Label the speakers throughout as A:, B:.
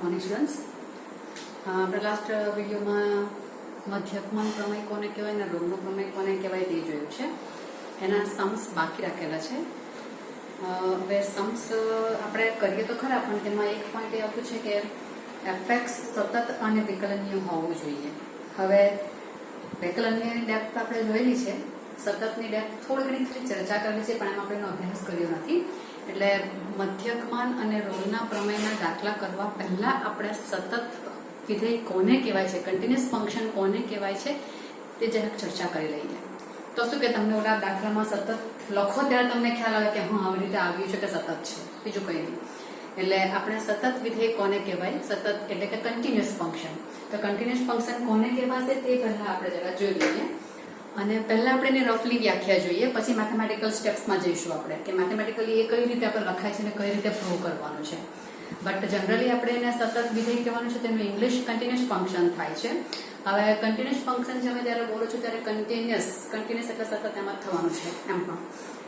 A: Morning students, આપણે last વિડીયોમાં મધ્યકમાન પ્રમેય કોને કહેવાય ને રોગનો પ્રમેય કોને કહેવાય તે જોયું છે. એના સમ્સ બાકી રાખેલા છે. હવે સમ્સ આપણે કરીએ તો ખરા, પણ તેમાં એક પોઈન્ટ એ આવતું છે કે એફએક્સ સતત અને વિકલનીય હોવું જોઈએ. હવે વિકલનની ડેપ્થ આપણે જોયેલી છે, સતતની ડેપ્થ થોડી ઘણી ચર્ચા કરેલી છે, પણ એમાં આપણે એનો અભ્યાસ કર્યો નથી. એટલે મધ્યકમાન અને રોલના પ્રમેયના દાખલા કરવા પહેલા આપણે સતત વિધેય કોને કહેવાય છે, કન્ટિન્યુઅસ ફંક્શન કોને કહેવાય છે તે જરાક ચર્ચા કરી લઈએ. તો શું કે તમને ઓલા દાખલામાં સતત લખો ત્યારે તમને ખ્યાલ આવે કે હા આવી રીતે આવ્યું છે કે સતત છે, બીજું કંઈ નહીં. એટલે આપણે સતત વિધેય કોને કહેવાય, સતત એટલે કે કન્ટિન્યુઅસ ફંક્શન. તો કન્ટિન્યુઅસ ફંક્શન કોને કહેવાશે તે પહેલા આપણે જરા જોઈ લઈએ. અને પહેલા આપણે એને રફલી વ્યાખ્યા જોઈએ, પછી મેથેમેટિકલ સ્ટેપ્સમાં જઈશું આપણે કે મેથેમેટિકલી એ કઈ રીતે આપણે લખાય છે અને કઈ રીતે પ્રૂવ કરવાનું છે. બટ જનરલી આપણે એને સતત વિધેય કહેવાનું છે, તેનું ઇંગ્લિશ કન્ટિન્યુઅસ ફંક્શન થાય છે. હવે કન્ટિન્યુઅસ ફંક્શન તમે જ્યારે બોલો છો ત્યારે કન્ટિન્યુઅસ એટલે સતત એમ જ થવાનું છે એમ પણ.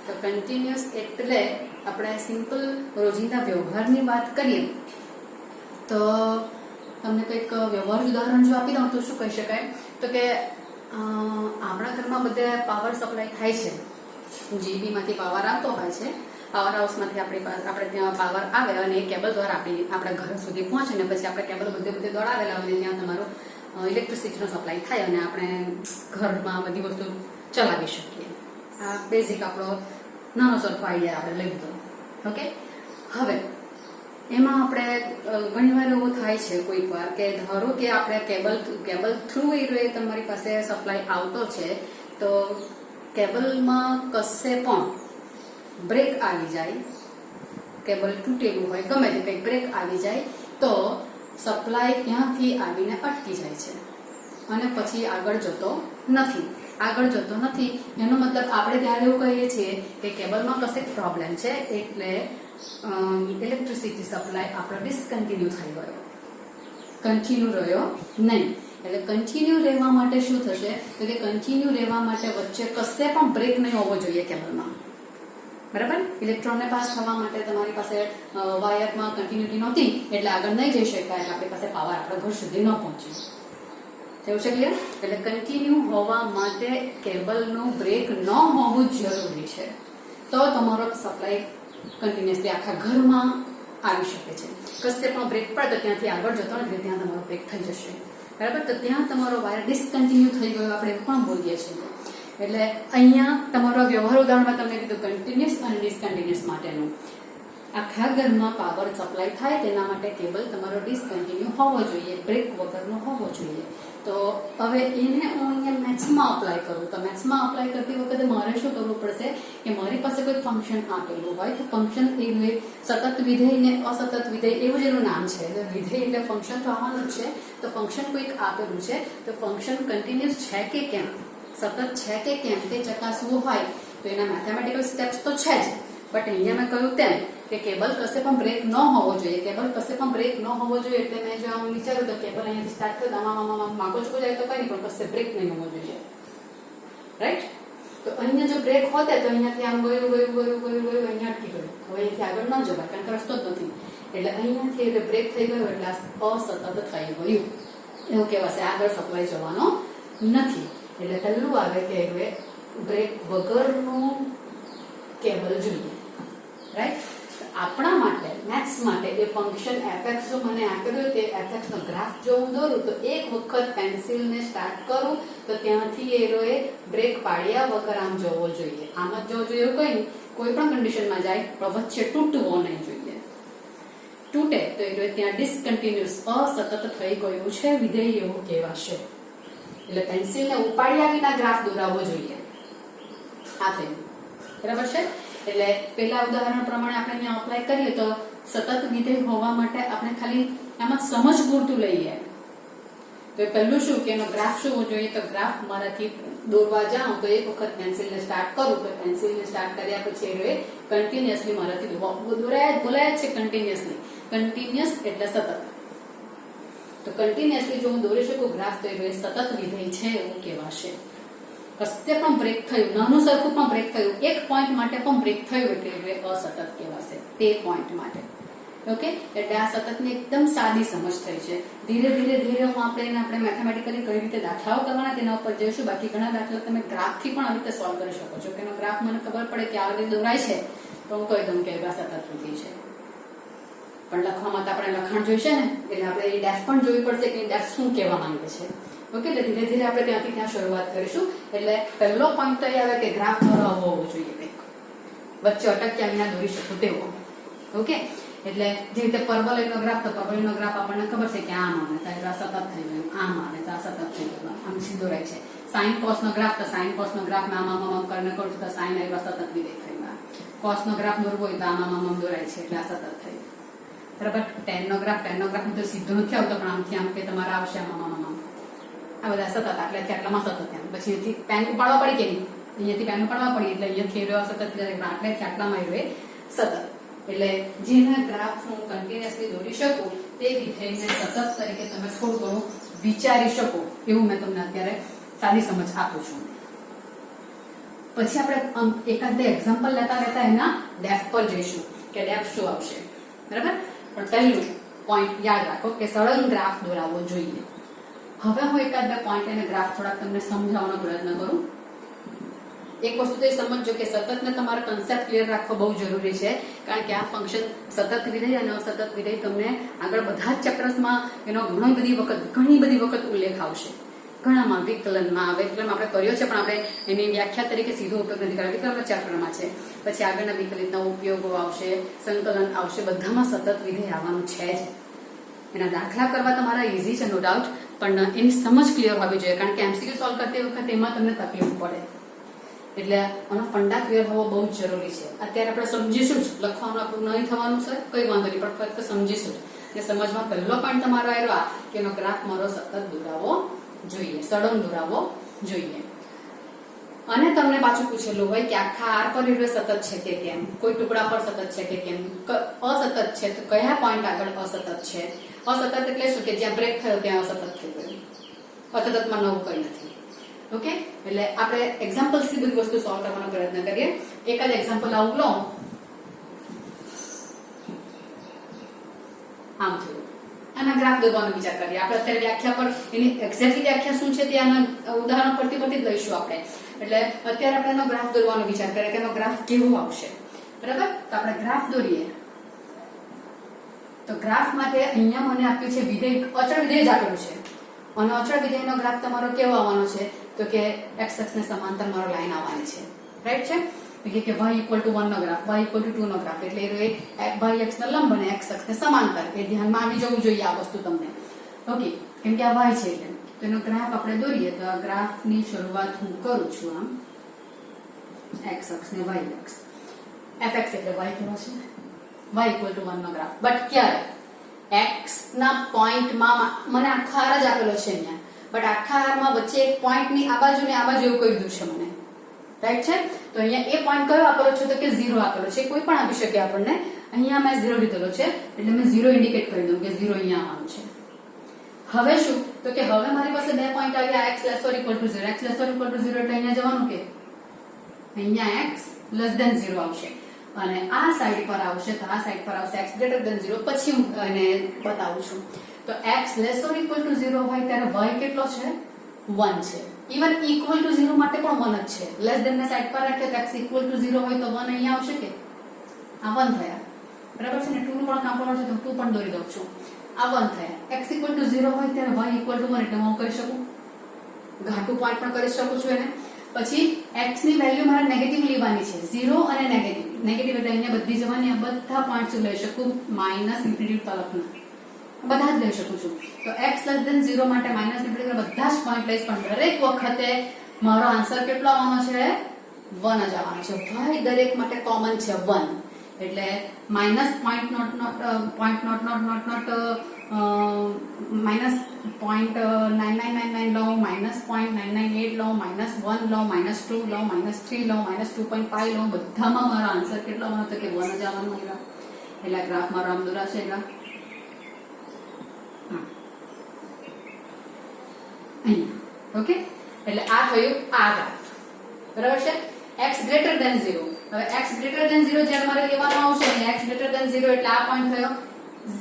A: તો કન્ટિન્યુઅસ એટલે આપણે સિમ્પલ રોજિંદા વ્યવહારની વાત કરીએ તો તમને કંઈક વ્યવહાર ઉદાહરણ જો આપી દઉં તો શું કહી શકાય, તો કે આપણા ઘરમાં બધે પાવર સપ્લાય થાય છે, જીબીમાંથી પાવર આવતો હોય છે. પાવર હાઉસમાંથી આપણે ત્યાં પાવર આવે અને એ કેબલ દ્વારા આપણા ઘર સુધી પહોંચે ને પછી આપણે કેબલ બધે દોડાવેલા હોય ત્યાં તમારું ઇલેક્ટ્રિસિટીનો સપ્લાય થાય અને આપણે ઘરમાં બધી વસ્તુ ચલાવી શકીએ. આ બેઝિક આપણો નાનો સરખો આઈડિયા આપણે લઈ લીધો. ઓકે, હવે એમાં આપણે ઘણીવાર એવું થાય છે કોઈક વાર કે ધારો કે આપણે કેબલ થ્રુ એ તમારી પાસે સપ્લાય આવતો છે, તો કેબલમાં કશે પણ બ્રેક આવી જાય, કેબલ તૂટેલું હોય, ગમે તે કંઈક બ્રેક આવી જાય તો સપ્લાય ત્યાંથી આવીને અટકી જાય છે અને પછી આગળ જતો નથી. એનો મતલબ આપણે ત્યારે એવું કહીએ છીએ કે કેબલમાં કશેક પ્રોબ્લેમ છે, એટલે ઇલેક્ટ્રિસિટી સપ્લાય આપણો ડિસકન્ટિન્યુ થઈ ગયો, કન્ટિન્યુ રહ્યો નહીં. એટલે કન્ટિન્યુ રહેવા માટે શું થશે, તો કે કન્ટિન્યુ રહેવા માટે વચ્ચે કશે પણ બ્રેક નહીં હોવો જોઈએ કેબલમાં. બરાબર, ઇલેક્ટ્રોનને પાસ થવા માટે તમારી પાસે વાયરમાં કન્ટિન્યુટી નહોતી એટલે આગળ નહીં જઈ શકાય, એટલે આપણી પાસે પાવર આપણા ઘર સુધી ન પહોંચ્યું. થયું છે ક્લિયર? એટલે કન્ટિન્યુ હોવા માટે કેબલનું બ્રેક ન હોવું જરૂરી છે, તો તમારો સપ્લાય કન્ટિન્યુઅસલી આખા ઘરમાં આવી શકે છે. કશે પણ બ્રેક પડે તો ત્યાંથી આગળ જતો નથી, ત્યાં તમારો બ્રેક થઈ જશે. બરાબર, તો ત્યાં તમારો વાયર ડિસકન્ટિન્યુ થઈ ગયો આપણે એવું પણ બોલીએ છીએ. એટલે અહીંયા તમારો વ્યવહાર ઉદાહરણમાં તમને કીધું કન્ટિન્યુઅસ અને ડિસકન્ટિન્યુઅસ માટેનું. આખા ઘરમાં પાવર સપ્લાય થાય તેના માટે કેબલ તમારો ડિસકન્ટિન્યુ હોવો જોઈએ, બ્રેક વગરનો હોવો જોઈએ. તો હવે એને હું અહીંયા મેથ્સમાં અપ્લાય કરું તો મેથ્સમાં અપ્લાય કરતી વખતે મારે શું કરવું પડશે કે મારી પાસે કોઈ ફંક્શન આપેલું હોય તો ફંક્શન એ સતત વિધેય ને અસતત વિધેય એવું જ એનું નામ છે. વિધેય એટલે ફંક્શન તો આવવાનું જ છે. તો ફંક્શન કોઈક આપેલું છે તો ફંક્શન કન્ટિન્યુઅસ છે કે કેમ, સતત છે કે કેમ તે ચકાસવું હોય તો એના મેથેમેટિકલ સ્ટેપ્સ તો છે જ. બટ અહીંયા મેં કહ્યું તેમ કે કેબલ કશે પણ બ્રેક ન હોવો જોઈએ. કેબલ કશે પણ બ્રેક ન હોવો જોઈએ એટલે મેં જો આમ વિચાર્યું તો કેબલ અહીંયાથી સ્ટાર્ટ થયું આમાં માગો ચૂકો જાય તો કઈ નહીં, પણ કશે બ્રેક નહીં હોવો જોઈએ. રાઈટ? તો અહીંયા જો બ્રેક હોતે તો અહીંયાથી આમ ગયું અહીંયા અટકી ગયું. હવે અહીંયાથી આગળ ન જવાય કારણ કે રસ્તો જ નથી. એટલે અહીંયાથી એટલે બ્રેક થઈ ગયો એટલે અસતત થઈ ગયું એવું કહેવાશે, આગળ સપ્લાય જવાનો નથી. એટલે પહેલું આવે કે બ્રેક વગરનું કેબલ જોઈએ. રાઈટ? આપણા માટે મેથ્સ માટે એ ફંક્શન fx જો મને આપેલું તે fx નો ગ્રાફ જો હું દોરું તો એક વખત પેન્સિલને સ્ટાર્ટ કરું તો ત્યાંથી એરોએ બ્રેક પાડ્યા વગર આમ જવો જોઈએ. આમ જ જવો જોઈએ એવું કઈ નહીં, કોઈ પણ કન્ડિશનમાં જાય પણ વચ્ચે તૂટવો નહીં જોઈએ. તૂટે તો એરોએ ત્યાં ડિસકન્ટિન્યુઅસ અસતત થઈ ગયું છે વિધેય એવું કહેવાશે. એટલે પેન્સિલને ઉપાડ્યા વિના ગ્રાફ દોરાવવો જોઈએ. આ થયું. બરાબર છે? એટલે પહેલા ઉદાહરણ પ્રમાણે આપણે અહીંયા અપ્લાય કરીએ તો સતત વિધેય હોવા માટે આપણે ખાલી આમાં સમજ પૂરતું લઈએ. તો પહેલું શું કે એનો ગ્રાફ શું હોવો જોઈએ, તો ગ્રાફ મારાથી દોરવા જાઉં તો એક વખત પેન્સિલને સ્ટાર્ટ કરું તો પેન્સિલને સ્ટાર્ટ કર્યા પછી એ કન્ટિન્યુઅસલી મારાથી બોલાય છે. કન્ટિન્યુઅસ એટલે સતત. તો કન્ટિન્યુઅસલી જો હું દોરી શકું ગ્રાફ તો એ સતત વિધેય છે એવું કહેવાશે. કશે પણ બ્રેક થયું, નાનું સરખું પણ બ્રેક થયું, એક પોઈન્ટ માટે પણ બ્રેક થયું એટલે અસતત કહેવાશે તે પોઈન્ટ માટે. ઓકે, એટલે આ સતતની એકદમ સાદી સમજ થઈ છે. ધીરે ધીરે હું આપણે મેથેમેટિકલી કઈ રીતે દાખલાઓ કરવાના તેના ઉપર જઈશું. બાકી ઘણા દાખલા તમે ગ્રાફથી પણ આવી રીતે સોલ્વ કરી શકો છો. કે એનો ગ્રાફ મને ખબર પડે કે આ રીતે દોરાય છે તો હું કહી દઉં કે આ સતત વૃદ્ધિ છે. પણ લખવામાં તો આપણે લખાણ જોઈશે ને, એટલે આપણે એ ડેફ પણ જોવી પડશે કે ડેફ શું કહેવા માંગે છે. ઓકે, એટલે ધીરે ધીરે આપણે ત્યાંથી ત્યાં શરૂઆત કરીશું. એટલે પહેલો પોઈન્ટ તો એ આવે કે ગ્રાફ મારો આવો હોવો જોઈએ, કંઈક વચ્ચે અટક્યા વિના દોરી શકું તેવો. ઓકે, એટલે જે રીતે પરવલયનો ગ્રાફ, તો પરવલયનો ગ્રાફ આપણને ખબર છે કે આમ આવે તો આ સતત થઈ ગયું, આમ આવે તો આ સતત થઈ ગયું, આમ સીધો રહે છે. સાઇન કોસનો ગ્રાફ, તો સાઇન કોસનો ગ્રાફ આમ કરીને કરું તો સાઇન આવ્યા સતત વિધેય થઈ ગયું. કોસનો ગ્રાફ દોરવો હોય તો આમ દોરાય છે એટલે આ સતત થઈ ગયું. બરાબર. ટેનનો ગ્રાફ તો સીધો નથી આવતો, પણ આમથી આમ કે તમારે આવશે આમ. આ બધા સતત આટલાથી આટલામાં સતત એમ. પછી અહીંથી પેન ઉપાડવા પડી કે નહીં, અહીંયાથી પેન ઉપાડવા પડી એટલે અહીંયાથી રહ્યો સતત, આટલેથી આટલામાં રહ્યો સતત. એટલે જેના ગ્રાફ હું કન્ટિન્યુઅસલી દોરી શકું તે વિધેયને સતત તરીકે તમે થોડું ઘણું વિચારી શકો એવું મેં તમને અત્યારે સાદી સમજ આપું છું. પછી આપણે એકાદ બે એક્ઝામ્પલ લેતા એના ડેફ પર જઈશું કે ડેફ શું આવશે. બરાબર. પણ પહેલું પોઈન્ટ યાદ રાખો કે સળંગ ગ્રાફ દોરાવવો જોઈએ. હવે હું એકાદ બે પોઈન્ટ અને ગ્રાફ થોડાક તમને સમજાવવાનો પ્રયત્ન કરું. એક વસ્તુ તો એ સમજજો કે સતતને તમારે કન્સેપ્ટ ક્લિયર રાખવો બહુ જરૂરી છે, કારણ કે આ ફંક્શન સતત વિધેય અને અસતત વિધેય તમને આગળ બધા જ ચેપ્ટર્સમાં એનો ઘણી બધી વખત ઉલ્લેખ આવશે. ઘણામાં વિકલનમાં આપણે કર્યો છે, પણ આપણે એની વ્યાખ્યા તરીકે સીધો ઉપયોગ નથી કર્યો. વિકલનના ચેપ્ટરમાં છે. પછી આગળના વિકલિતના ઉપયોગો આવશે, સંકલન આવશે, બધામાં સતત વિધેય આવવાનું છે જ. એના દાખલા કરવા તમારા ઈઝી છે નો ડાઉટ, પણ એની સમજ ક્લિયર હોવી જોઈએ, કારણ કે એમસીક્યુ સોલ્વ કરતી વખતે એમાં તમને તકલીફ પડે. એટલે આનો ફંડા ક્લિયર હોવો બહુ જ જરૂરી છે. અત્યારે આપણે સમજીશું જ, લખવાનું આપણું નહીં થવાનું છે કઈ વાંધો નહીં, પણ ફક્ત સમજીશું. અને સમજમાં પહેલો પોઈન્ટ તમારો આવ્યો કે એનો ગ્રાફ મારો સતત દોરાવો જોઈએ, સળંગ દોરાવો જોઈએ. અને તમને પાછું પૂછેલું હોય કે આખા આર પર સતત છે કે કેમ, કોઈ ટુકડા પર સતત છે કે કેમ, અસતત છે તો કયા પોઈન્ટ આગળ અસતત છે. અસતત એટલે શું કે જ્યાં બ્રેક થયો ત્યાં અસતત થઈ ગયું, અસતતમાં નવું કઈ નથી. ઓકે, એટલે આપણે એક્ઝામ્પલ્સ થી બધી વસ્તુ સોલ્વ કરવાનો પ્રયત્ન કરીએ. એક જ એક્ઝામ્પલ આવું લો, આમ થયું. આના ગ્રાફ દોરવાનો વિચાર કરીએ. આપણે અત્યારે વ્યાખ્યા પર એની એક્ઝેક્ટલી વ્યાખ્યા શું છે તે આના ઉદાહરણ પરથી જ લઈશું આપણે. એટલે અત્યારે આપણે એનો ગ્રાફ દોરવાનો વિચાર કરીએ કે એનો ગ્રાફ કેવો આવશે. બરાબર. તો આપણે ગ્રાફ દોરીએ. તો ગ્રાફ માટે અહીંયા મને આપ્યું છે વિધેય, અચળ વિધેય જ આપેલું છે. અને અચળ વિધેયનો ગ્રાફ તમારો કેવો આવવાનો છે તો કે x અક્ષને સમાંતર મારો લાઈન આવવાની છે. રાઈટ છે કે y = 1 નો ગ્રાફ, y = 2 નો ગ્રાફ, એટલે y અક્ષને લંબ અને x અક્ષને સમાંતર. એ ધ્યાનમાં આવી જવું જોઈએ આ વસ્તુ તમને. ઓકે, કેમ કે આ y છે એટલે તો એનો ગ્રાફ આપણે દોરીએ. તો આ ગ્રાફની શરૂઆત હું કરું છું આમ, x અક્ષ ને y અક્ષ, fx એટલે y કેવો છે, y = 1 નો ગ્રાફ. બટ ક્યારે x ના પોઈન્ટમાં મને આખા આર જ આપેલો છે અહીંયા, બટ આખા આરમાં વચ્ચે એક પોઈન્ટની આ બાજુ ને આ બાજુ એવું કહી દીધું છે મને. રાઈટ છે. તો અહીંયા એ પોઈન્ટ કયો આપેલો છે તો કે 0 આપેલો છે. કોઈ પણ આપી શકે આપણને. અહીંયા મેં 0 લીધેલો છે એટલે મેં 0 ઇન્ડિકેટ કરી દઉં કે 0 અહીંયા આવવાનું છે. હવે શું તો કે હવે મારી પાસે બે પોઈન્ટ આવ્યા, x ≤ 0, x ≤ 0 એટલે અહીંયા જવાનું કે અહીંયા x <0 આવશે. અને આ સાઈડ પર આવશે તો આ સાઈડ પર આવશે x > 0. પછી હું એને બતાવું છું. તો x < 0 હોય ત્યારે y કેટલો છે 1 છે. ઇવન = 0 માટે પણ 1 જ છે. લેસ ધેન ને સાઈડ પર રાખીએ તો x = 0 હોય તો 1 અહીંયા આવશે કે આ 1 થયા. બરાબર છે ને. 2 નું પણ કામ છે તો 2 પણ દોરી દઉં છું. આ 1 થયા. x = 0 હોય ત્યારે y = 1 એટલે હું કરી શકું, ઘાટું પોઈન્ટ પણ કરી શકું છું એને. પછી x ની વેલ્યુ મારે નેગેટિવ લેવાની છે, 0 અને નેગેટિવ એટલે અહીંયા બધી જવાની. આ બધા પોઈન્ટ્સ લઈ શકું, માઈનસ ઇન્ફિનિટી તરફના બધા જ લઈ શકું છું. તો x < 0 માટે માઈનસ ઇન્ફિનિટી બધા જ પોઈન્ટ લઈશ, પણ દરેક વખતે મારો આન્સર કેટલો આવવાનો છે 1 જ આવવાનો છે. y દરેક માટે કોમન છે 1, એટલે માઈનસ પોઈન્ટ નોટ -0.9999 લો, -0.998 લો, -1 લો, -2 લો, -3 લો, -2.5 લો, બધામાં મારો આન્સર કેટલો આવવાનો તો કે 1 જ આવવાનો. એટલે ગ્રાફ મારો આમ દોરાશે. ઓકે, એટલે આ થયું આ ગ્રાફ. બરાબર છે. x > 0. હવે x > 0 જ્યારે મારે લેવાનો આવશે, x > 0 એટલે આ પોઈન્ટ થયો,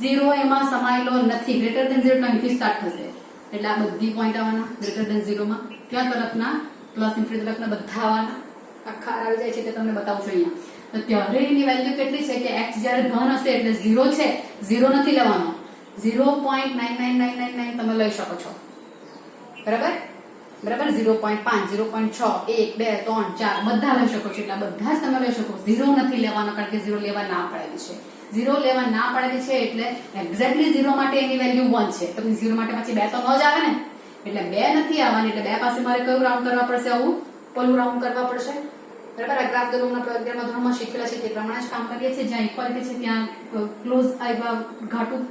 A: 0 એમાં સમાયેલો નથી. ગ્રેટર ધેન 0 એટલે અહીંથી સ્ટાર્ટ થશે એટલે આ બધી પોઈન્ટ આવવાના ગ્રેટર ધેન 0 માં. ક્યાં તરફના? પ્લસ ઇન્ફિનિટી તરફના બધા આવવાના. આખા આવી જાય છે તે તમને બતાવું છું અહીંયા. તો ત્યારે એની વેલ્યુ કેટલી છે કે x જ્યારે ધન હશે એટલે 0 છે, 0 નથી લેવાનો, 0.99999 તમે લઈ શકો છો. બરાબર બરાબર 0.5 0.6 1 2 3 4 બધા લઈ શકો છો. એટલે બધા જ તમે લઈ શકો. 0 નથી લેવાનો કારણ કે 0 લેવા ના પાડેલી છે. 0 લેવા ના પાડેલી છે એટલે એક્ઝેક્ટલી 0 માટે એની વેલ્યુ 1 છે. તો 0 માટે પછી 2 તો ન જ આવે ને, એટલે 2 નથી આવવાની. એટલે 2 પાસે મારે કયું રાઉન્ડ કરવા પડશે? આવું પેલું રાઉન્ડ કરવા પડશે. બરાબર. આ ગ્રાફ દોરવાના પ્રયોગમાં ધોરણમાં શીખેલા છે તે પ્રમાણે જ કામ કરીએ છીએ. જ્યાં ઇક્વાલિટી છે ત્યાં ક્લોઝ આવ્યા ઘાટું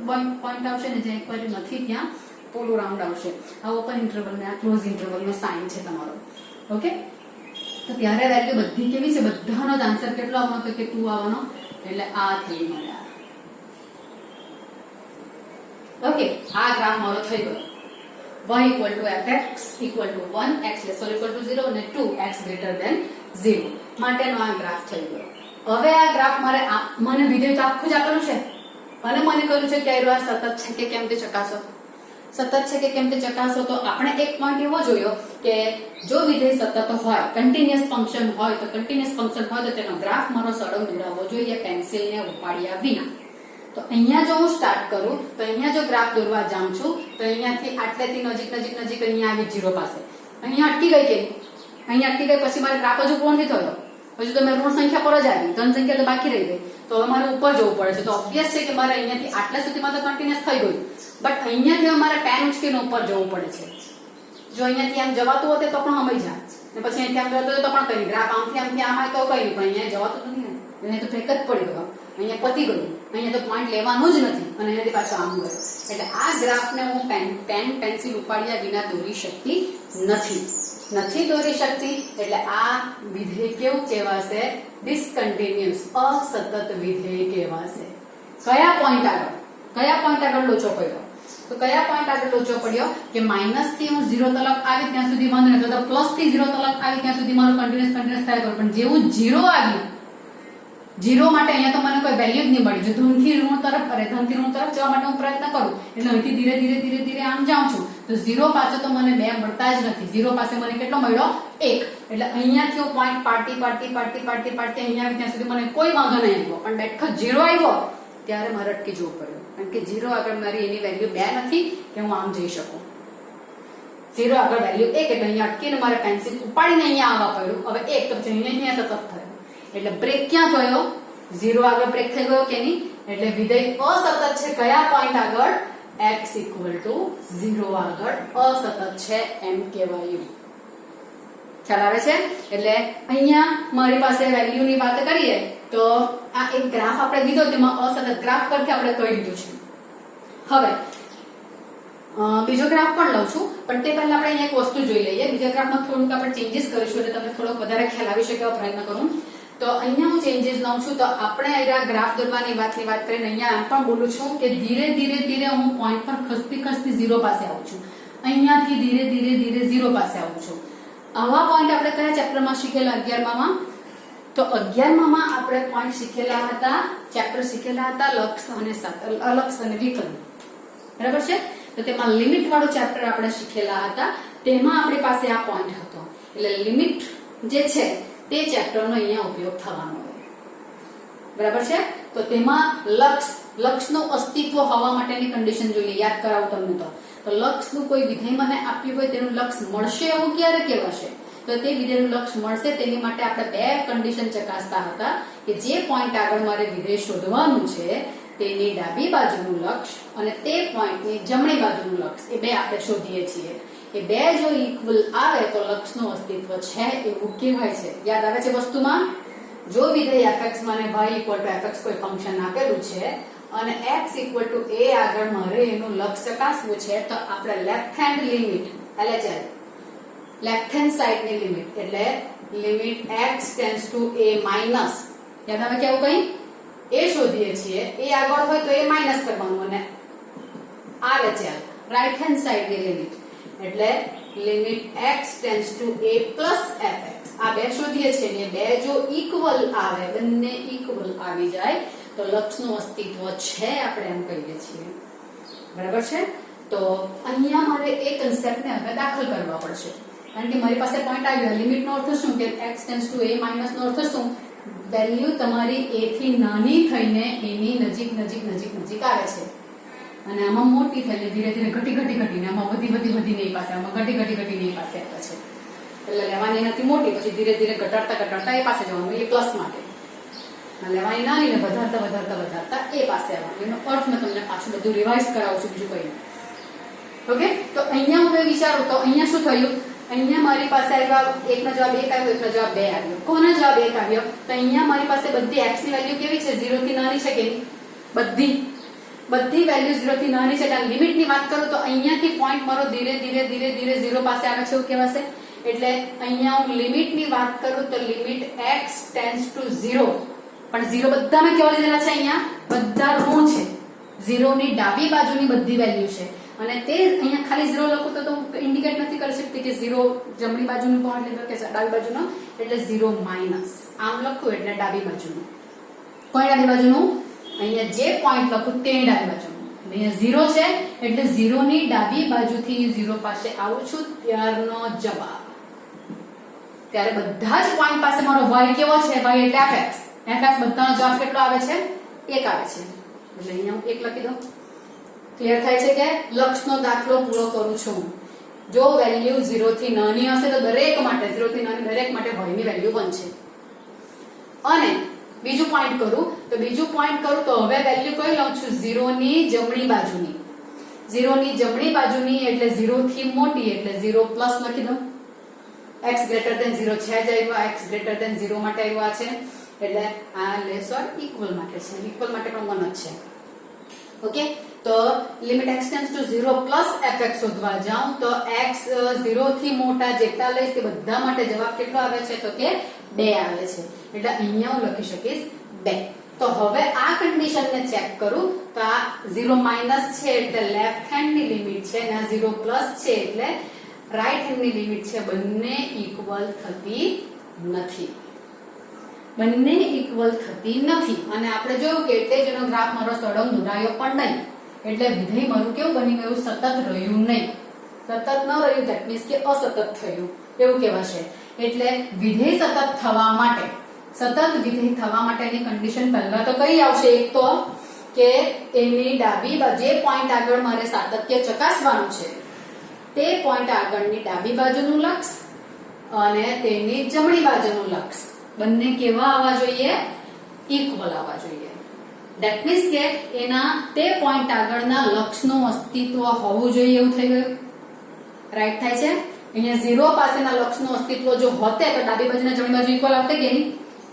A: પોઈન્ટ આવશે ને જ્યાં ઇક્વાલિટી નથી ત્યાં પોલો રાઉન્ડ આવશે. આ ઓપન ઇન્ટરવલ ને આ ક્લોઝ ઇન્ટરવલ નો સાઇન છે તમારો. ઓકે. તો ત્યારે વેલ્યુ બધી કેવી છે? બધાનો જ આન્સર કેટલો આવવાનો? તો કે 2 આવવાનો. એટલે આ થઈ ગયો. ઓકે. આ ગ્રાફ મારો થઈ ગયો. y equal to fx equal to 1 x less or equal to 0 અને 2x greater than 0 માટેનો આ ગ્રાફ થઈ ગયો. હવે આ ગ્રાફ મારે મને વિધેય તો આખું જ આપેલું છે અને મને કહ્યું છે કે આ સતત છે કે કેમ તે ચકાસો. સતત છે કે કેમ તે ચકાસો. તો આપણે એક પોઈન્ટ એવો જોયો કે જો વિધેય સતત હોય, કન્ટિન્યુઅસ ફંક્શન હોય, તો કન્ટિન્યુઅસ ફંક્શન હોય તો તેનો ગ્રાફ મારો સળંગ દોરાવવો જોઈએ પેન્સિલને ઉપાડ્યા વિના. તો અહીંયા જો હું સ્ટાર્ટ કરું તો અહીંયા જો ગ્રાફ દોરવા જાઉં છું તો અહીંયાથી આટલેથી નજીક નજીક નજીક અહીંયા આવી 0 પાસે. અહીંયા અટકી ગઈ કે અહીંયા અટકી ગઈ પછી મારે ગ્રાફ હજુ પૂર્ણ નથી થયો. હજુ તો મેં ઋણ સંખ્યા પર જ આવી, ધન સંખ્યા તો બાકી રહી ગઈ. તો હવે મારે ઉપર જવું પડે છે. તો ઓબ્વિયસ છે કે મારે અહીંયાથી આટલા સુધીમાં તો કન્ટિન્યુઅસ થઈ ગયું, બટ અહીંયાથી મારે tan ઉચકીને ઉપર જવું પડે છે. જો અહીંયાથી આમ જવાતું હોત તો પણ સમય જાય ને પછી અહીંથી આમ જવાતું તો પણ કઈ ગ્રાફ આમથી આમ આવે તો કઈ નહીં, પણ અહીંયા જવાતું નથી ને, એને તો બ્રેક જ પડી ગયો. અહીંયા પતી ગયું. અહીંયા તો પોઈન્ટ લેવાનું જ નથી અને એનાથી પાછો આમ ગયો. એટલે આ ગ્રાફને હું પેન પેન્સિલ ઉપાડ્યા વિના દોરી શકતી નથી દોરી શકતી. એટલે આ વિધેય કેવું કહેવાશે? ડિસકન્ટિન્યુઅસ, અસતત વિધેય કહેવાશે. કયા પોઈન્ટ આગળ લોચો પડ્યો? તો કયા પોઈન્ટ આગળ લોચો પડ્યો કે માઇનસ થી હું 0 તરફ આવી ત્યાં સુધી વાંધો નહીં, તો પ્લસ થી 0 તરફ આવી ત્યાં સુધી મારું કન્ટિન્યુઅસ થાય. પણ જેવું 0 આવ્યું, 0 માટે અહીંયા તો મને કોઈ વેલ્યુ જ નહીં મળી. જો ધનથી ઋણ તરફ જવા માટે હું પ્રયત્ન કરું એટલે અહીંથી ધીરે ધીરે આમ જાઉં છું તો 0 પાસે તો મને 2 મળતા જ નથી. 0 પાસે મને કેટલો મળ્યો? 1. એટલે અહીંયાથી હું પોઈન્ટ પાડતી અહીંયા આવી ત્યાં સુધી મને કોઈ વાંધો નહીં આવ્યો, પણ બેઠો 0 આવ્યો ત્યારે મારે અટકી જવું પડ્યું. કારણ કે 0 આગળ મારી એની વેલ્યુ 2 નથી કે હું આમ જઈ શકું. 0 આગળ વેલ્યુ 1 એટલે અહીંયા અટકીને મારે પેન્સિલ ઉપાડીને અહીંયા આવવા પડ્યું. હવે 1 તો પછી અહીંયા સતત થયો એટલે બ્રેક ક્યાં થયો? 0 આગળ બ્રેક થઈ ગયો કે નહીં? એટલે વિધેય અસતત છે. કયા પોઈન્ટ આગળ? x equal to 0 આગળ અસતત છે એમ કહેવાયું. ખ્યાલ આવે છે? એટલે અહીંયા મારી પાસે વેલ્યુ ની વાત કરીએ તો આ એક ગ્રાફ આપણે લીધો તેમાં અસતત ગ્રાફ પરથી આપણે કહી દીધું છે. હવે બીજો ગ્રાફ પણ લઉં છું, પણ તે પહેલા આપણે અહીંયા એક વસ્તુ જોઈ લઈએ. બીજા ગ્રાફમાં થોડુંક આપણે ચેન્જીસ કરીશું એટલે તમને થોડોક વધારે ખ્યાલ આવી શકે એવો પ્રયત્ન કરું. તો અહીંયા હું ચેન્જીસ લઉં છું. તો આપણે અહીંયા ગ્રાફ દોરવાની વાત કરીને અહીંયા આમ પણ બોલું છું કે ધીરે હું પોઈન્ટ પર ખસતી 0 પાસે આવું છું. અહીંયાથી ધીરે 0 પાસે આવું છું. આવા પોઈન્ટ આપણે કયા ચેપ્ટરમાં શીખેલા? 11માં. તો 11માં આપણે પોઈન્ટ શીખેલા હતા, ચેપ્ટર શીખેલા હતા લક્ષ અને વિકલન. બરાબર છે? તો તેમાં લિમિટ વાળું ચેપ્ટર આપણે શીખેલા હતા. તેમાં આપણી પાસે આ પોઈન્ટ હતો. એટલે લિમિટ જે છે તે ચેપ્ટરનો અહીંયા ઉપયોગ થવાનો હોય. બરાબર છે? તો તેમાં લક્ષનું અસ્તિત્વ હોવા માટેની કન્ડિશન જોઈએ. યાદ કરાવું તમને. તો લક્ષનું કોઈ વિધેય મને આપ્યું હોય તેનું લક્ષ મળશે એવું ક્યારે કહેવાશે? તો તે વિધેયનું લક્ષ મળશે તેની માટે આપણે 2 કન્ડિશન ચકાસતા હતા કે જે પોઈન્ટ આગળ મારે વિધેય શોધવાનું છે તેની ડાબી બાજુનું લક્ષ અને તે પોઈન્ટની જમણી બાજુનું લક્ષ, એ 2 આપણે શોધીએ છીએ. એ 2 જો ઇક્વલ આવે તો લક્ષનું અસ્તિત્વ છે એવું કહેવાય છે. યાદ આવે છે વસ્તુમાં? જો વિધેય fx મને y equal to fx કોઈ ફંક્શન આપેલું છે અને x equal to a આગળ મારે એનું લક્ષ ચકાસવું છે તો આપણે left hand limit LHL left hand side ની લિમિટ એટલે limit x tends to a minus, યાદ આવે કેવું કઈ? એ શોધીએ છીએ. એ આગળ હોય તો એ માઈનસ કરવાનું અને RHL રાઈટ હેન્ડ સાઈડ ની લિમિટ એટલે limit x tends to a plus fx. આ 2 શોધીએ છીએ ને 2 જો ઇક્વલ આવે, બંને ઇક્વલ આવી જાય તો લક્ષનું અસ્તિત્વ છે આપણે એમ કહીએ છીએ. બરાબર છે. તો અહીંયા મારે એ કન્સેપ્ટને હવે દાખલ કરવા પડશે, કારણ કે મારી પાસે પોઈન્ટ આવ્યો. લિમિટનો અર્થ શું કે x tends to a minus નો અર્થ શું? વેલ્યુ તમારી a થી નાની થઈને a ની નજીક નજીક નજીક નજીક આવે છે, અને આમાં મોટી થઈને ધીરે ધીરે ઘટીને આમાં વધી એ પાસે, આમાં ઘટીને એ પાસે આવે છે. એટલે લેવાની નથી મોટી, પછી ધીરે ધીરે ઘટાડતા એ પાસે જવાનું, એ પ્લસ માટે. લેવાની નાની ને વધારતા એ પાસે આવવાનું. એનો અર્થ મેં તમને પાછું બધું રિવાઇઝ કરાવું છું, બીજું કઈ. ઓકે, તો અહીંયા હું વિચારું તો અહીંયા શું થયું? અહીંયા મારી પાસે આવ્યા એકનો જવાબ 1 આવ્યો, એકનો જવાબ 2 આવ્યો. કોનો જવાબ 1 આવ્યો? તો અહીંયા મારી પાસે બધી x ની વેલ્યુ કેવી છે? 0 થી નાની છે કે નહીં? બધી વેલ્યુ 0 થી નાની છે. એટલે લિમિટ ની વાત કરું તો અહીંયાથી પોઈન્ટ મારો ધીરે ધીરે 0 પાસે આવે છે, એવું કહેવાશે. એટલે અહીંયા હું લિમિટ ની વાત કરું તો લિમિટ x ટેન્ડ્સ ટુ 0, પણ 0 બધામાં કેવા લીધેલા છે? અહીંયા બધા ઋણ છે. 0 ની ડાબી બાજુની બધી વેલ્યુ છે, અને તે અહીંયા ખાલી 0 લખું તો હું ઇન્ડિકેટ નથી કરી શકતી કે 0 જમણી બાજુનું પોઈન્ટ લીધો કે ડાબી બાજુનો, એટલે 0 માઇનસ. આમ લખું એટલે ડાબી બાજુનું. કોઈ ડાબી બાજુનું? અહીંયા જે પોઈન્ટ લખું તે ડાબી બાજુનું. અહીંયા 0 છે એટલે 0 ની ડાબી બાજુથી 0 પાસે આવું છું, ત્યારનો જવાબ. ત્યારે બધા જ પોઈન્ટ પાસે મારો y કેવો છે? y એટલે fx. fx બધાનો જવાબ કેટલો આવે છે? 1 આવે છે. એટલે અહીંયા હું 1 લખી દઉં. ક્લિયર થાય છે કે લક્ષનો દાખલો પૂરો કરું છું. જો વેલ્યુ 0 થી નાની હશે તો દરેક માટે 0 થી નાની દરેક માટે y ની વેલ્યુ 1 છે. અને બીજું પોઈન્ટ કરું તો હવે વેલ્યુ કઈ લઉં છું? 0 ની જમણી બાજુની. 0 ની જમણી બાજુની એટલે 0 થી મોટી, એટલે 0 પ્લસ લખી દઉં. x ગ્રેટર ધેન 0 છે જ આવ્યો, x ગ્રેટર ધેન 0 માટે આવ્યો છે, એટલે આ લેસ ઓર ઇક્વલ માટે છે. ઇક્વલ માટે પણ 1 જ છે. ઓકે, તો limit x tends to 0 plus fx શોધવા જાઉં તો x 0 થી મોટા જેટલા લઈશ તે બધા માટે જવાબ કેટલો આવે છે? તો કે 2 આવે છે. એટલે અહીંયા હું લખી શકીશ 2. તો હવે આ કન્ડિશનને ચેક કરું તો આ 0 માઇનસ છે એટલે લેફ્ટ હેન્ડ ની લિમિટ છે, અને આ 0 પ્લસ છે એટલે રાઈટ હેન્ડ ની લિમિટ છે. બંને ઇક્વલ થતી નથી. અને આપણે જોયું કે એટલે જ એનો ગ્રાફ મારો સળંગ દોરાયો પણ નહીં. એટલે વિધેય મારું કેવું બની ગયું? સતત રહ્યું નહીં. સતત ન રહ્યું ધેટ મીન્સ કે અસતત થયું એવું કહેવાશે. એટલે વિધેય સતત વિધેય થવા માટેની કન્ડિશન પહેલા તો કઈ આવશે? એક તો કે એની ડાબી બાજુ, જે પોઈન્ટ આગળ મારે સાતત્ય ચકાસવાનું છે તે પોઈન્ટ આગળની ડાબી બાજુનું લક્ષ અને તેની જમણી બાજુનું લક્ષ બંને કેવા આવવા જોઈએ? ઇક્વલ આવવા જોઈએ. ધેટ મીન્સ કે એના તે પોઈન્ટ આગળના લક્ષનું અસ્તિત્વ હોવું જોઈએ એવું થઈ ગયું. રાઈટ થાય છે? અહીંયા 0 પાસેના લક્ષનું અસ્તિત્વ જો હોતે તો ડાબી બાજુના જમણી બાજુ ઇક્વલ આવતે કે નહીં?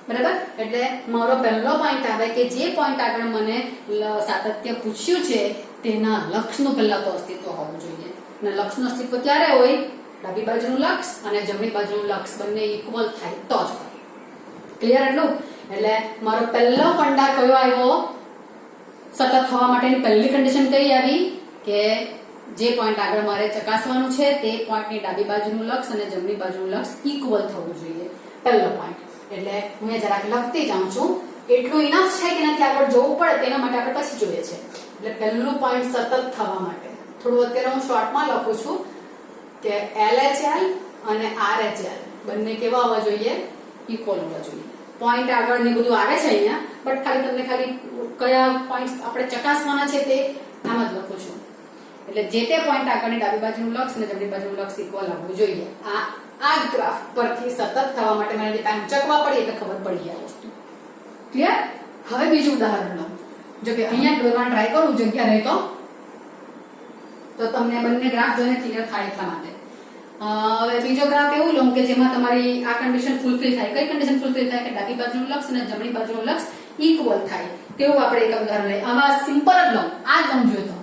A: બરાબર. એટલે મારો પહેલો પોઈન્ટ આવે કે જે પોઈન્ટ આગળ મને સાતત્ય પૂછ્યું છે તેના લક્ષનું પહેલા તો અસ્તિત્વ હોવું જોઈએ. અને લક્ષનું અસ્તિત્વ ક્યારે હોય? ડાબી બાજુનું લક્ષ અને જમણી બાજુનું લક્ષ બંને ઇક્વલ થાય તો જ. ક્લિયર એટલું? એટલે મારો પહેલો ફંડા કયો આવ્યો? સતત થવા માટેની પહેલી કન્ડિશન કઈ આવી? કે જે પોઈન્ટ આગળ મારે ચકાસવાનું છે તે પોઈન્ટની ડાબી બાજુનું લક્ષ અને જમણી બાજુનું લક્ષ ઇક્વલ થવું જોઈએ. પહેલો પોઈન્ટ. એટલે હું જરાક લખતી જાઉં છું. એટલું ઇનફ છે કે નથી આગળ જોવું પડે તેના માટે આપણે પછી જોઈએ છે. એટલે પહેલું પોઈન્ટ સતત થવા માટે થોડું અત્યારે હું શોર્ટમાં લખું છું કે LHL અને RHL બંને કેવા હોવા જોઈએ? ઇક્વલ હોવા જોઈએ. પોઈન્ટ આગળ ને બધું આવે છે અહીંયા, બટ તમને કયા પોઈન્ટ્સ આપણે ચકાસવાના છે તે આમ જ લખું છું. એટલે જે તે પોઈન્ટ આગળની ડાબી બાજુનું લક્ષ અને જમણી બાજુનું લક્ષ ઇક્વલ આવવું જોઈએ. આ ગ્રાફ પરથી સતત થવા માટે મને જે ટાઈમ ચકવા પડી એટલે ખબર પડી આ વસ્તુ. ક્લિયર? હવે બીજું ઉદાહરણ લઉં. જો કે અહીંયા દોરવાનું ટ્રાય કરું જગ્યા રહે તો તમને બંને ગ્રાફ જોઈને ક્લિયર થાય એટલા માટે. હવે બીજો ગ્રાફ એવું લઉં કે જેમાં તમારી આ કન્ડિશન ફૂલફિલ થાય. કઈ કન્ડિશન ફૂલફિલ થાય? કે ડાબી બાજુનું લક્ષ અને જમણી બાજુનું લક્ષ ઇક્વલ થાય તેવું આપણે એક ઉદાહરણ લઈએ. આમાં સિમ્પલ જ લઉં. આ જ લઉં જોઈએ તો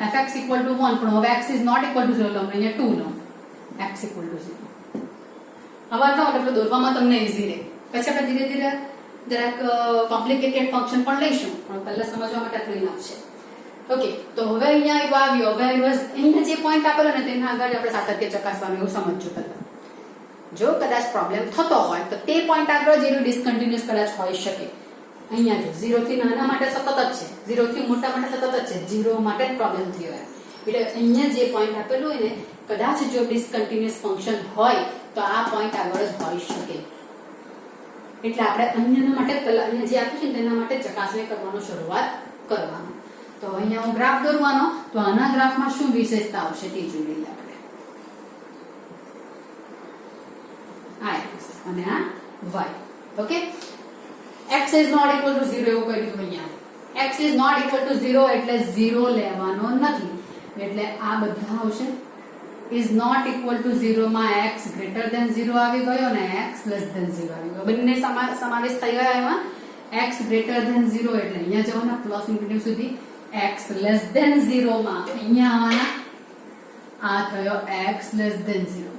A: fx equal to 1, પણ હવે x is not equal to 0 લઉં. અહીંયા 2 લઉં. x equal to 0. હવે તો આપણે દોરવામાં તમને ઈઝી રહે. પછી આપણે ધીરે ધીરે જરાક કોમ્પ્લિકેટેડ ફંક્શન પણ લઈશું, પણ પહેલા સમજવા માટે આટલું ઇનફ છે. ઓકે, તો હવે અહીંયા આવ્યો. હવે અહીંયા જે પોઈન્ટ આપેલો ને તેના આગળ આપણે સાતત્ય ચકાસવાનું એવું સમજજો પહેલા. જો કદાચ પ્રોબ્લેમ થતો હોય તો તે પોઈન્ટ આગળ જેનું ડિસકન્ટિન્યુઅસ કદાચ હોઈ શકે. અહીંયા જો 0 થી નાના માટે સતત જ છે, 0 થી મોટા માટે સતત જ છે, 0 માટે જ પ્રોબ્લેમ થયો હોય. એટલે અહીંયા જે પોઈન્ટ આપેલું હોય ને, કદાચ જો ડિસકન્ટિન્યુઅસ ફંક્શન હોય તો આ પોઈન્ટ આગળ જ હોઈ શકે. એટલે આપણે અહીંયાના માટે પહેલા અહીંયા જે આપ્યું છે ને તેના માટે ચકાસણી કરવાનું શરૂઆત કરવાનું. તો અહીંયા હું ગ્રાફ દોરવાનો, તો આના ગ્રાફમાં શું વિશેષતા આવશે તે જોઈ લઈએ આપણે. આ x અને આ y. Okay, x is not equal to 0 એવું કહી દીધું અહીંયા. x is not equal to 0 એટલે 0 લેવાનો નથી. એટલે આ બધા આવશે. is not equal to 0 માં x greater than 0 આવી ગયો અને x less than 0 આવી ગયો. બંને સમાવેશ થઈ ગયા એમાં. x greater than 0 એટલે અહીંયા જવાના પ્લસ ઇન્ફિનિટી સુધી. x less than 0 માં અહીંયા આવવાના. આ થયો x less than 0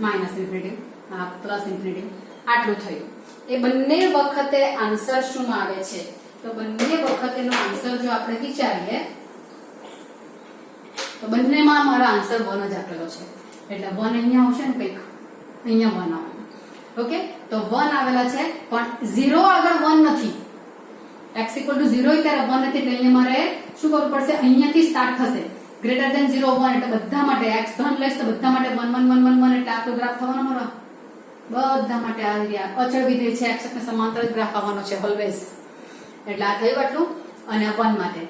A: minus infinity, આ પ્લસ ઇન્ફિનિટી. આટલું થયું. એ બંને વખતે આન્સર શું આવે છે? તો બંને વખતેનો આન્સર જો આપણે વિચારીએ તો બંનેમાં મારો આન્સર 1 જ આપેલો છે. એટલે 1 અહીંયા આવશે ને કંઈક અહીંયા 1 આવવાનું. ઓકે, તો 1 આવેલા છે પણ 0 આગળ 1 નથી. x equal to 0 ત્યારે 1 નથી. એટલે અહીંયા મારે શું કરવું પડશે? અહીંયાથી સ્ટાર્ટ થશે. ગ્રેટર ધેન 0 1 એટલે બધા માટે x ધન લઈશ તો બધા માટે 1 1 1 1 1 એટલે આખો ગ્રાફ થવાનો મારો. બધા માટે આ રહ્યા અચળ વિધેય છે, x ને સમાંતર ગ્રાફ આવવાનો છે ઓલવેઝ. એટલે આ થયું આટલું. અને 1 માટે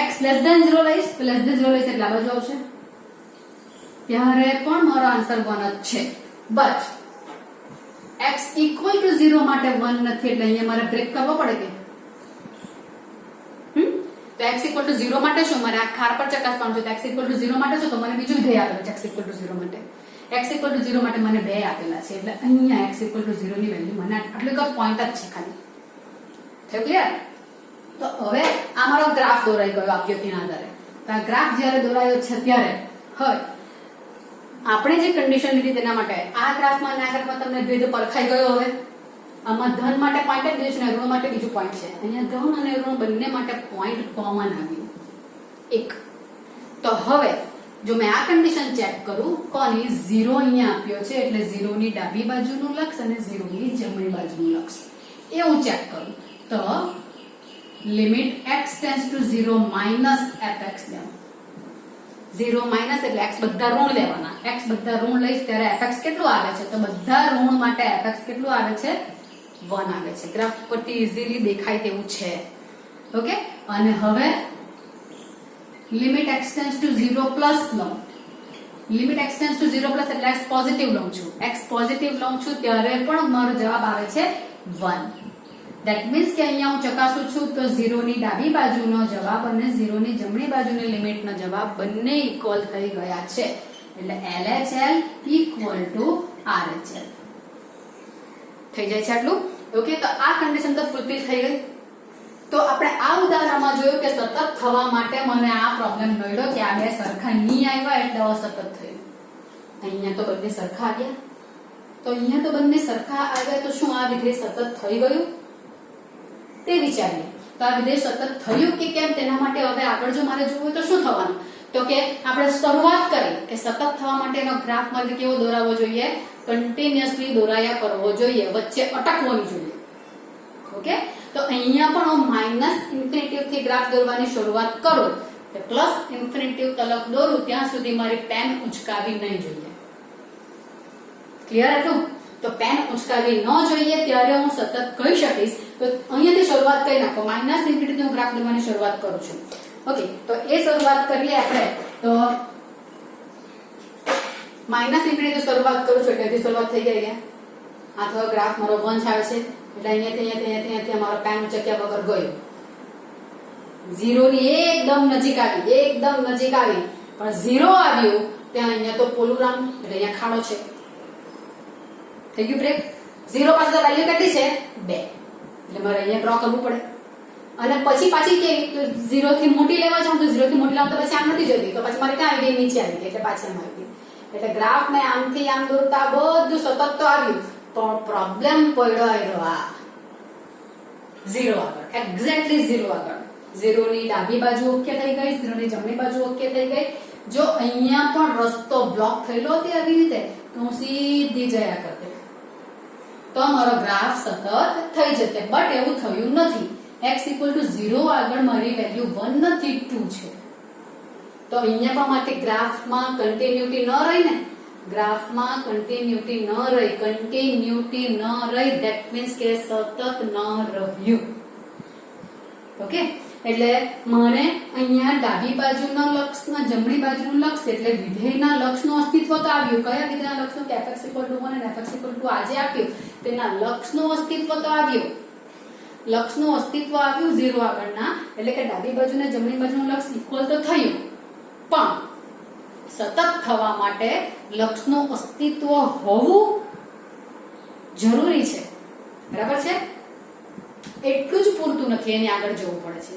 A: x less than 0 લઈશ તો less than 0 લઈશ એટલે આ બાજુ આવશે. ત્યારે પણ મારો આન્સર 1 જ છે. બટ x equal to 0 માટે 1 નથી. એટલે અહીંયા મારે બ્રેક કરવો પડે કે તો x equal to 0 માટે શું મારે આ ખાર પર ચકાસવાનું છે. તો x equal to 0 માટે શું? તો મને બીજું વિધેય આપેલું છે x equal to 0 માટે. x equal to 0 માટે મને 2 આપેલા છે. એટલે અહીંયા x equal to 0 ની વેલ્યુ મને આટલું એક પોઈન્ટ જ છે ખાલી. થયું ક્લિયર? તો હવે આ મારો ગ્રાફ દોરાઈ ગયો આકૃતિના આધારે. તો આ ગ્રાફ જ્યારે દોરાયો છે ત્યારે હવે આપણે જે કન્ડિશન લીધી તેના માટે આ ગ્રાફમાં અને આ ગ્રાફમાં તમને ભેદ પરખાઈ ગયો. હવે આમાં ધન માટે પોઈન્ટ જ દીધું છે અને ઋણ માટે બીજું પોઈન્ટ છે. અહીંયા ધન અને ઋણ બંને માટે પોઈન્ટ કોમન આવ્યું એક. તો હવે જો મેં આ કન્ડિશન ચેક કરું કોની 0 અહીંયા આપ્યો છે એટલે 0 ની ડાબી બાજુનું લક્ષ અને 0 ની જમણી બાજુનું લક્ષ એ હું ચેક કરું તો limit x tends to 0 minus fx લેવાનું. 0 માઇનસ એટલે x બધા ઋણ લેવાના. x બધા ઋણ લઈશ ત્યારે fx કેટલું આવે છે? તો બધા ઋણ માટે fx કેટલું આવે છે? 1 આવે છે. ગ્રાફ પરથી ઈઝીલી દેખાય તેવું છે. ઓકે, અને હવે limit x tends to 0 plus લઉં. Limit x tends to 0 plus એટલે x પોઝિટિવ લઉં છું. x પોઝિટિવ લઉં છું ત્યારે પણ મારો જવાબ આવે છે 1. ધેટ મીન્સ કે અહીંયા હું ચકાસું છું તો 0 ની ડાબી બાજુનો જવાબ અને 0 ની જમણી બાજુની લિમિટનો જવાબ બંને ઇક્વલ થઈ ગયા છે. એટલે LHL ઇક્વલ ટુ RHL થઈ જાય છે આટલું. ઓકે, તો આ કન્ડિશન તો ફૂલફિલ થઈ ગઈ. તો આપણે આ ઉદાહરણમાં જોયું કે સતત થવા માટે મને આ પ્રોબ્લેમ મળ્યો કે આ બે સરખા નહીં આવ્યા એટલે અસતત થયું. અહીંયા તો બંને સરખા આવ્યા. તો અહીંયા તો બંને સરખા આવ્યા તો શું આ વિધેય સતત થઈ ગયું તે વિચારીએ. તો આ વિધેય સતત થયું કે કેમ તેના માટે હવે આગળ જો મારે જોવું હોય તો શું થવાનું? તો કે આપણે શરૂઆત કરી કે સતત થવા માટેનો ગ્રાફ માર્ગ કેવો દોરાવવો જોઈએ? કન્ટિન્યુઅસલી દોરાયા કરવો જોઈએ, વચ્ચે અટકવાની જોઈએ. ઓકે, તો અહીંયા પણ હું માઇનસ ઇન્ફિનિટી થી ગ્રાફ દોરવાની શરૂઆત કરું તો પ્લસ ઇન્ફિનિટી તલક દોરું ત્યાં સુધી મારી પેન ઉંચકાવી નહીં જોઈએ. ક્લિયર હતું? તો પેન ઉંચકાવી ન જોઈએ ત્યારે હું સતત કહી શકીશ તો અહીંયાથી શરૂઆત કરી નાખો. માઇનસ ઇન્ફિનિટી થી હું ગ્રાફ દોરવાની શરૂઆત કરું છું. ઓકે, તો એ શરૂઆત કરીએ આપણે. તો માઇનસ ઇન્ફિનિટી શરૂઆત કરું છું એટલે શરૂઆત થઈ ગઈ. આ તો ગ્રાફ મારો 1 આવે છે એટલે અહીંયાથી મારો પેન ઉંચક્યા વગર ગયો. 0 ની એકદમ નજીક આવી, એકદમ નજીક આવી પણ 0 આવ્યું ત્યાં અહીંયા તો પોલુગ્રામ એટલે અહીંયા ખાડો છે. થઈ ગયું બ્રેક. 0 પાસે વેલ્યુ કેટલી છે? 2 એટલે મારે અહીંયા ડ્રો કરવું પડે. અને પછી પાછી કેવી? તો 0 થી મોટી લેવા જાઉં તો 0 થી મોટી લાવું તો પછી આમ નથી જતી તો પછી મારે ક્યાં આવી ગઈ? નીચે આવી ગઈ એટલે પાછી આમ આવી ગઈ. એટલે ગ્રાફ ને આમથી આમ દોરતા બધું સતત તો આવ્યું પણ પ્રોબ્લેમ પડ્યો આ 0 આગળ, એક્ઝેક્ટલી 0 આગળ. 0 ની ડાબી બાજુ ઓકે થઈ ગઈ, 0 ની જમણી બાજુ ઓકે થઈ ગઈ. જો અહીંયા પણ રસ્તો બ્લોક થયેલો હતી આવી રીતે તો હું સીધી જયા કરતી. તો મારો ગ્રાફ સતત થઈ જશે. બટ એવું થયું નથી. x = 0 આગળ મારી વેલ્યુ 1 નથી 2 છે. તો અહીંયા પણ મારી ગ્રાફમાં કન્ટિન્યુટી ન રહી ને, ગ્રાફમાં કન્ટિન્યુટી ન રહી, ધેટ મીન્સ કે સતત ન રહ્યું. ઓકે, એટલે મને અહીંયા ડાબી બાજુના લક્ષના જમણી બાજુનું લક્ષ એટલે વિધેયના લક્ષનું અસ્તિત્વ તો આવ્યું. કયા વિધેયના લક્ષનું? કે fx = 1 અને fx = આજે આપ્યું તેના લક્ષનું અસ્તિત્વ તો આવ્યું. લક્ષનું અસ્તિત્વ આવ્યું 0 આગળના, એટલે કે ડાબી બાજુ અને જમણી બાજુનું લક્ષ ઇક્વલ તો થયું. પણ સતત થવા માટે લક્ષનું અસ્તિત્વ હોવું જરૂરી છે. બરાબર છે? એટલું જ પૂરતું નથી, એની આગળ જવું પડે છે.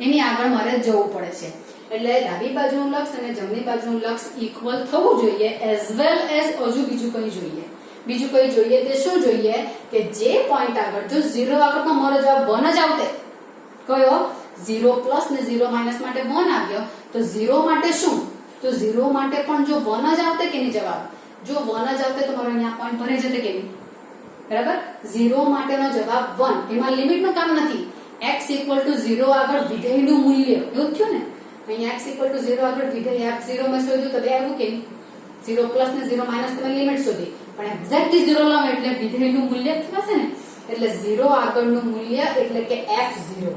A: એની આગળ મારે જવું પડે છે. એટલે ડાબી બાજુનું લક્ષ અને જમણી બાજુનું લક્ષ ઇક્વલ થવું જોઈએ, એઝ વેલ એઝ હજુ બીજું કંઈ જોઈએ. બીજું કંઈ જોઈએ તે શું જોઈએ? કે જે પોઈન્ટ આગળ જો 0 આગળ તો મારો જવાબ 1 જ આવતે. કયો? 0 પ્લસ ને 0 માઇનસ માટે 1 આવ્યો. તો 0 માટે શું? તો 0 માટે પણ જો 1 જ આવતે કે નહીં જવાબ? જો 1 જ આવતે તો મારો અહીંયા પોઈન્ટ ભરાઈ જતે કે નહીં? બરાબર? 0 માટેનો જવાબ 1. એમાં લિમિટનું કામ નથી. x = 0 આગળ વિધેયનું મૂલ્ય એવું થયું ને. અહીંયા x = 0 આગળ વિધેય f0 માં શોધ્યું તો બે આવ્યું કે 0 પ્લસ ને 0 માઇનસ તમે લિમિટ શોધી, પણ એક્ઝેક્ટલી 0 લાવો એટલે વિધેયનું મૂલ્ય થશે ને. એટલે 0 આગળનું મૂલ્ય એટલે કે f0.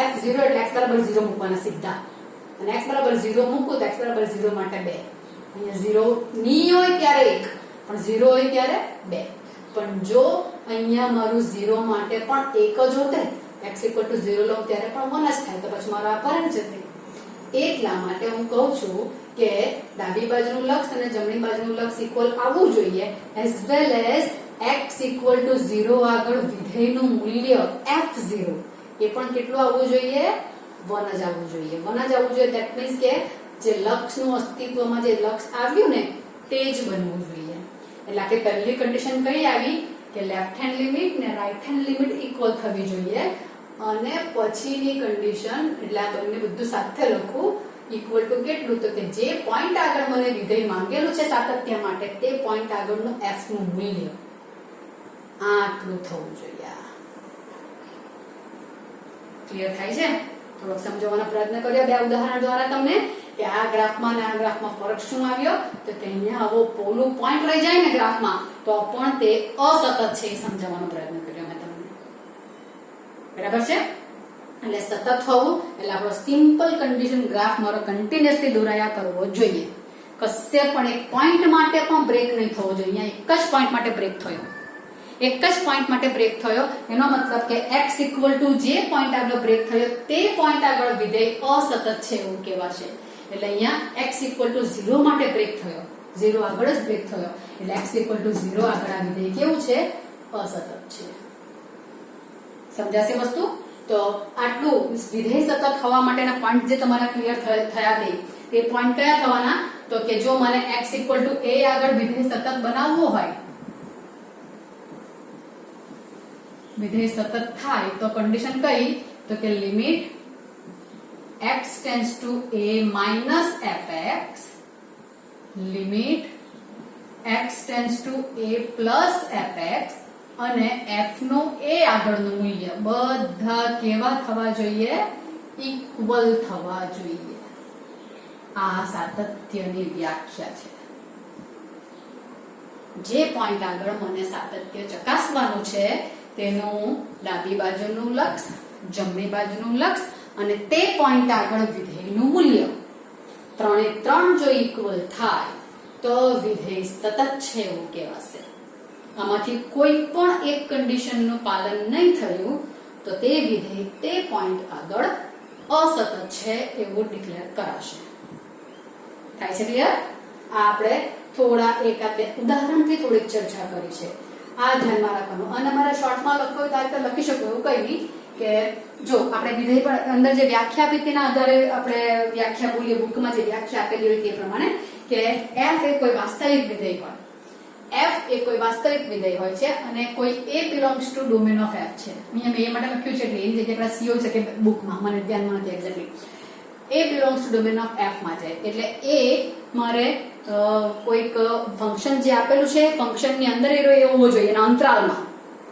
A: f0 એટલે x = 0 મૂકવાના સીધા, અને x = 0 મૂકું તો x = 0 માટે 2. અહીંયા 0 ની હોય ત્યારે 1, પણ 0 હોય ત્યારે 2. પણ જો અહીંયા મારું 0 માટે પણ 1 જ હોતે, x = 0 લઉં ત્યારે પણ 1 જ થાય, તો પછી મારો આ ભરાઈ જશે. એટલા માટે હું કહું છું કે ડાબી બાજુનું લક્ષ અને જમણી બાજુનું લક્ષ ઇક્વલ આવવું જોઈએ, એઝ વેલ એઝ x = 0 આગળ વિધેયનું મૂલ્ય f0 એ પણ કેટલું આવવું જોઈએ? 1 જ આવવું જોઈએ. 1 જ આવવું જોઈએ. ધેટ મીન્સ કે જે લક્ષનું અસ્તિત્વમાં જે લક્ષ આવ્યું ને તે જ બનવું જોઈએ. એટલે કે પહેલી કન્ડિશન કઈ આવી? કે લેફ્ટ હેન્ડ લિમિટ ને રાઈટ હેન્ડ લિમિટ ઇક્વલ થવી જોઈએ. અને પછીની કન્ડિશન એટલે આ બંને બધું સાથે લખું, ઇક્વલ ટુ કેટલું? તો કે જે પોઈન્ટ આગળ મને વિધેય માંગેલું છે સાતત્ય માટે તે પોઈન્ટ આગળનું f નું મૂલ્ય આટલું થવું જોઈએ. ક્લિયર થાય છે? થોડોક સમજવાનો પ્રયત્ન કર્યો બે ઉદાહરણ દ્વારા તમને કે આ ગ્રાફમાં અને આ ગ્રાફમાં ફરક શું આવ્યો. તો કે અહીંયા આવો પોલું પોઈન્ટ રહી જાય ને ગ્રાફમાં તો પણ તે અસતત છે એ સમજાવવાનો પ્રયત્ન કર્યો મેં તમને. બરાબર છે? એટલે સતત હોવું એટલે આપણો સિમ્પલ કન્ડિશન ગ્રાફ મારો કન્ટિન્યુઅસલી દોરાયા કરવો જોઈએ. કશે પણ એક પોઈન્ટ માટે પણ બ્રેક નહીં થવો જોઈએ. એક જ પોઈન્ટ માટે બ્રેક થયો, એક જ પોઈન્ટ માટે બ્રેક થયો, એનો મતલબ કે x = જે પોઈન્ટ આગળ બ્રેક થયો તે પોઈન્ટ આગળ વિધેય અસતત છે એવું કહેવાશે. એટલે અહીંયા x = 0 માટે બ્રેક થયો, 0 આગળ જ બ્રેક થયો, એટલે x = 0 આગળ આ વિધેય કેવું છે? અસતત છે. સમજાશે વસ્તુ? તો આટલું વિધેય સતત થવા માટેના પોઈન્ટ જે તમારા ક્લિયર થયા તે પોઈન્ટ કયા થવાના? તો કે જો મને x = a આગળ વિધેય સતત બનાવવો હોય, વિધેય સતત થાય તો કન્ડિશન કઈ? તો કે limit x → a - fx, limit x → a + fx અને f નું a આગળનું મૂલ્ય બધા કેવા થવા જોઈએ? ઇક્વલ થવા જોઈએ. આ સાતત્યની વ્યાખ્યા છે. જે પોઈન્ટ આગળ મને સાતત્ય ચકાસવાનું છે તેનું ડાબી બાજુનું લક્ષ, જમણી બાજુનું લક્ષ અને તે પોઈન્ટ આગળ વિધેયનું મૂલ્ય ત્રણે ત્રણ જો ઇક્વલ થાય તો વિધેય સતત છે એવું કહેવાશે. આમાંથી કોઈ પણ એક કન્ડિશનનું પાલન નહીં થયું તો તે વિધેય તે પોઈન્ટ આગળ અસતત છે એવું ડિક્લેર કરાશે. થાય છે ક્લિયર? આ આપણે થોડા એકાદ ઉદાહરણથી થોડીક ચર્ચા કરી છે. આ ધ્યાનમાં રાખવાનું. અને મારે શોર્ટમાં લખવું હોય તો લખી શકો એવું કઈ નહીં કે જો આપણે વિધેય પર અંદર જે વ્યાખ્યા આપી તેના આધારે આપણે વ્યાખ્યા બોલીએ, બુકમાં જે વ્યાખ્યા આપેલી હોય તે પ્રમાણે કે f એ કોઈ વાસ્તવિક વિધેય હોય, f એ કોઈ વાસ્તવિક વિધેય હોય છે અને કોઈ a belongs to domain of f છે. અહીંયા મેં એ માટે લખ્યું છે એટલે એની જગ્યાએ CO છે કે બુકમાં મને ધ્યાનમાં નથી exactly. a belongs to domain of f માં જાય એટલે a મારે કોઈક ફંક્શન જે આપેલું છે ફંક્શનની અંદર એ હોવો જોઈએ એના અંતરાલમાં.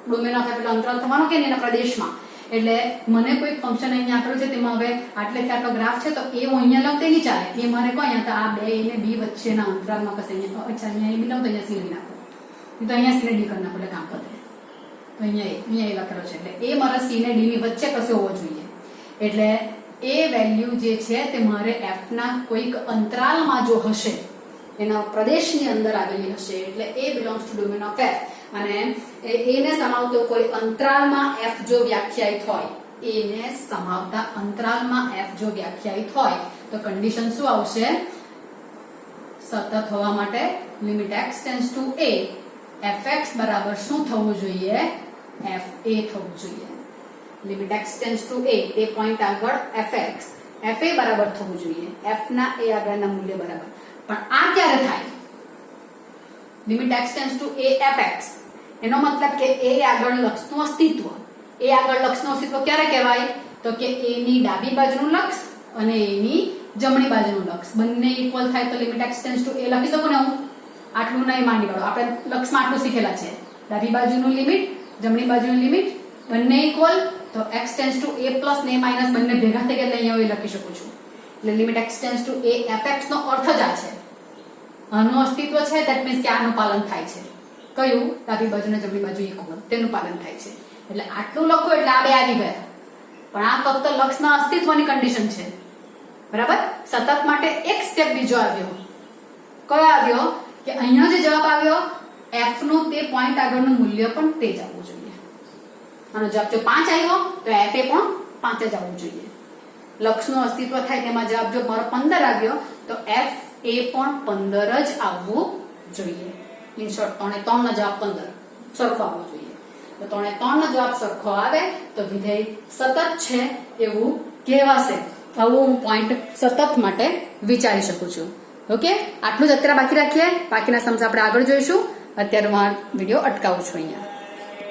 A: ડોમેન ઓફ એફ એટલે અંતરાલ થવાનો કે એના પ્રદેશમાં. એટલે મને કોઈ ફંક્શન અહીંયા આપેલું છે તેમાં હવે આટલેથી આટલો ગ્રાફ છે તો એ હું અહીંયા લઉં તો નહીં ચાલે. એ મારે કોઈ અહીંયા તો આ બે A ને B વચ્ચેના અંતરાલમાં કશે અહીંયા અચ્છા અહીંયા A બી લઉં તો અહીંયા C લઈ નાખો. તો અહીંયા C ને D કરી નાખો એટલે કામ પતે. તો અહીંયા એ લખેલો છે એટલે એ મારા C ને D ની વચ્ચે કશે હોવો જોઈએ. એટલે એ વેલ્યુ જે છે તે મારે F ના કોઈક અંતરાલમાં જો હશે એના પ્રદેશની અંદર આવેલી હશે એટલે એ belongs to domain of F. અને એને સમાવતો કોઈ અંતરાલમાં F જો વ્યાખ્યાયિત હોય એને સમાવતા અંતરાલમાં F જો વ્યાખ્યાયિત હોય તો કન્ડિશન શું આવશે? સતત હોવા માટે limit x tends to a fx બરાબર શું થવું જોઈએ? fa થવું જોઈએ. Limit x tends to a A point આગળ fx fa બરાબર થવું જોઈએ. f ના a આગળના મૂલ્ય બરાબર. પણ આ ક્યારે થાય? Limit x tends to a fx એનો મતલબ કે a આગળ લક્ષનું અસ્તિત્વ. a આગળ લક્ષનું અસ્તિત્વ ક્યારે કહેવાય? તો કે a ની ડાબી બાજુનું લક્ષ અને a ની જમણી બાજુનું લક્ષ બંને ઇક્વલ થાય તો limit x tends to a લખી શકું ને હું? આટલું નહીં માંડી વાળો આપણે લક્ષમાં આટલું શીખેલા છે. ડાબી બાજુનું લિમિટ જમણી બાજુનું લિમિટ બંને ઇક્વલ તો x tends to a plus ને માઇનસ બંને ભેગા થઈ ગયા એટલે અહીંયા હું લખી શકું છું. એટલે limit x tends to a fx નો અર્થ જ આ છે. આનું અસ્તિત્વ છે ધેટ મીન્સ કે આનું પાલન થાય છે. કયું? ડાબી બાજુ અને જમણી બાજુ ઇક્વલ તેનું પાલન થાય છે. એટલે આટલું લખો એટલે આ બે આવી ગયા. પણ આ ફક્ત લક્ષના અસ્તિત્વની કન્ડિશન છે. બરાબર? સતત માટે એક સ્ટેપ બીજો આવ્યો. કયો આવ્યો? કે અહીંયા જે જવાબ આવ્યો f નું તે પોઈન્ટ આગળનું મૂલ્ય પણ તે જ આવવું જોઈએ. આનો જવાબ જો 5 આવ્યો તો f એ પણ 5 જ આવવું જોઈએ. લક્ષનું અસ્તિત્વ થાય તેમાં જવાબ જો મારો 15 આવ્યો તો f એ પણ 15 જ આવવું જોઈએ. ઇન શોર્ટ 3 3 નો જવાબ 15 સરખો આવવો જોઈએ. તો 3 3 નો જવાબ સરખો આવે તો વિધેય સતત છે એવું કહેવાશે. આવું હું પોઈન્ટ સતત માટે વિચારી શકું છું. ઓકે, આટલું જ અત્યારે બાકી રાખીએ. બાકીના સમજ આપણે આગળ જોઈશું. અત્યારે હું આ વિડીયો અટકાવું છું અહીંયા.